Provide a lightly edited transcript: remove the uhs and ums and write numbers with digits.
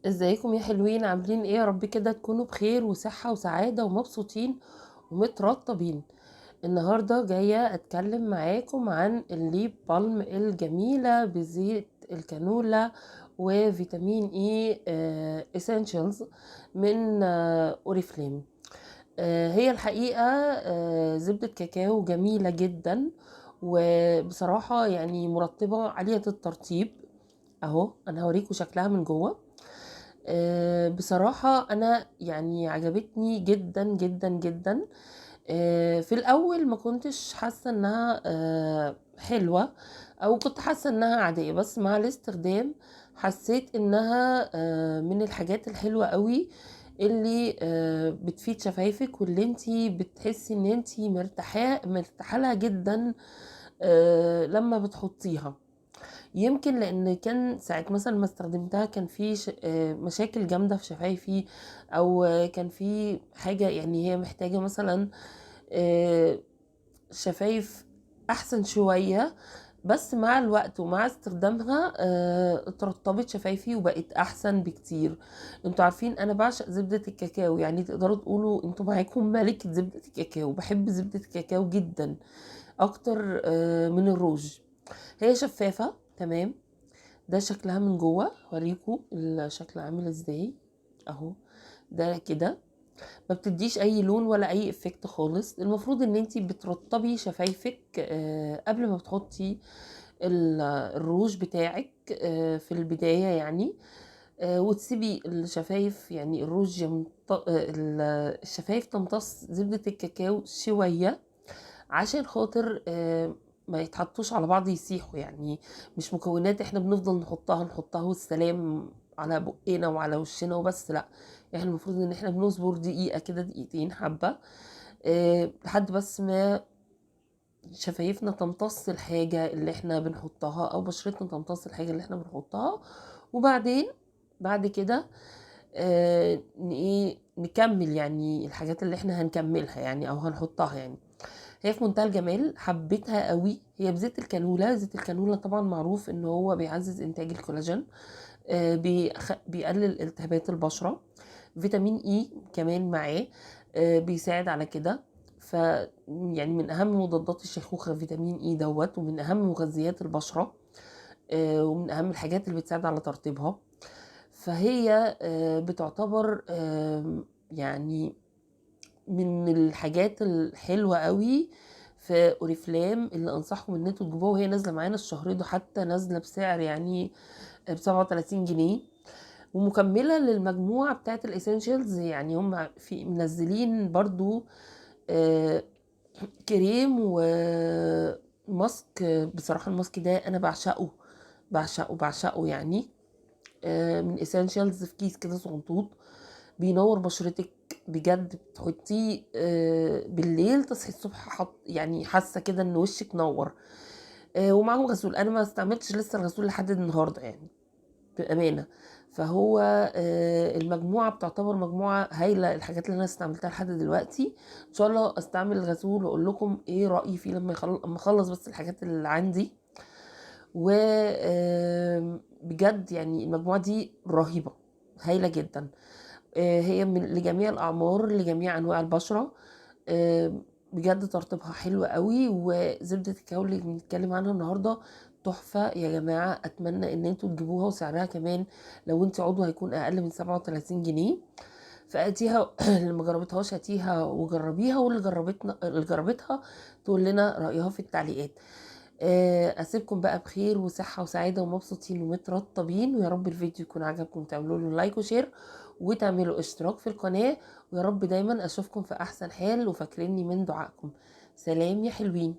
ازيكم يا حلوين؟ عاملين ايه؟ يا رب كده تكونوا بخير وصحة وسعادة ومبسوطين ومترطبين. النهاردة جاية اتكلم معاكم عن الليب بالم الجميلة بزيت الكانولا وفيتامين اي اسينشالز من اوريفليم. هي الحقيقة زبدة كاكاو جميلة جدا، وبصراحة يعني مرطبة عالية الترطيب. اهو انا هوريكم شكلها من جوه. بصراحة أنا يعني عجبتني جدا جدا جدا. في الأول ما كنتش حاسة إنها حلوة، أو كنت حاسة إنها عادية، بس مع الاستخدام حسيت إنها من الحاجات الحلوة قوي اللي بتفيد شفايفك، واللي انتي بتحسي ان انتي مرتاحة لها جدا لما بتحطيها. يمكن لان كان ساعة مثلا ما استخدمتها كان في مشاكل جامدة في شفايفي، او كان في حاجة يعني هي محتاجة مثلا آه، شفايف احسن شوية. بس مع الوقت ومع استخدامها اترطبت شفايفي وبقت احسن بكتير. انتوا عارفين انا بعشق زبدة الكاكاو، يعني تقدروا تقولوا انتوا معاكم ملكة زبدة الكاكاو. بحب زبدة الكاكاو جدا اكتر من الروج. هي شفافة تمام. ده شكلها من جوه، هوريكم الشكل عامل ازاي. اهو ده كده ما بتديش اي لون ولا اي افكت خالص. المفروض ان انتي بترطبي شفايفك قبل ما بتحطي الروج بتاعك في البداية يعني. وتسيبي الشفايف يعني الروج الشفايف تمتص زبدة الكاكاو شوية، عشان خاطر ما يتحطوش على بعض يسيحوا يعني. مش مكونات احنا بنفضل نحطها والسلام على بقنا وعلى وشنا وبس، لا. احنا المفروض ان احنا بنصبر دقيقة كده، دقيقتين حبة، لحد بس ما شفايفنا تمتص الحاجة اللي احنا بنحطها، او بشرتنا تمتص الحاجة اللي احنا بنحطها. وبعدين بعد كده ايه نكمل يعني الحاجات اللي احنا هنكملها يعني او هنحطها يعني. هي في منتهى الجمال، حبيتها قوي. هي بزيت الكانولا. زيت الكانولا طبعا معروف ان هو بيعزز انتاج الكولاجين، بيقلل التهابات البشرة. فيتامين اي كمان معاه بيساعد على كده. ف يعني من اهم مضادات الشيخوخة فيتامين اي دوت، ومن اهم مغذيات البشرة، ومن اهم الحاجات اللي بتساعد على ترطيبها. فهي بتعتبر يعني من الحاجات الحلوة قوي في اوريفلام، اللي انصحكم ان انتوا تجيبوها. وهي نازله معانا الشهر ده، حتى نازله بسعر يعني ب37 جنيه، ومكمله للمجموعه بتاعت الاسينشالز. يعني هم في منزلين برضو آه، كريم وماسك. بصراحه الماسك ده انا بعشقه بعشقه بعشقه يعني. من اسينشالز في كيس كده صغنطوط، بينور بشرتك بجد. بتحطيه بالليل تصحي الصبح يعني حاسه كده ان وشك نور. ومعاهم غسول. انا ما استعملتش لسه الغسول لحد النهارده يعني، بامانه. فهو المجموعه بتعتبر مجموعه هايله. الحاجات اللي انا استعملتها لحد دلوقتي، ان شاء الله استعمل الغسول واقول لكم ايه رايي فيه لما اخلص بس الحاجات اللي عندي. و بجد يعني المجموعه دي رهيبه، هايله جدا. هي لجميع الأعمار، لجميع أنواع البشرة. بجد ترطيبها حلو قوي. وزبدة الكاكاو اللي بنتكلم عنها النهاردة تحفة يا جماعة. أتمنى إن انتوا تجيبوها، وسعرها كمان لو انت عضو هيكون أقل من 37 جنيه. فأتيها اللي مجربتهاش هاتيها وجربيها، واللي اللي جربتها تقول لنا رأيها في التعليقات. اسيبكم بقى بخير وصحة وسعادة ومبسوطين ومترطبين. ويا رب الفيديو يكون عجبكم، تعملوا له لايك وشير وتعملوا اشتراك في القناة. ويا رب دايما اشوفكم في احسن حال، وفاكريني من دعائكم. سلام يا حلوين.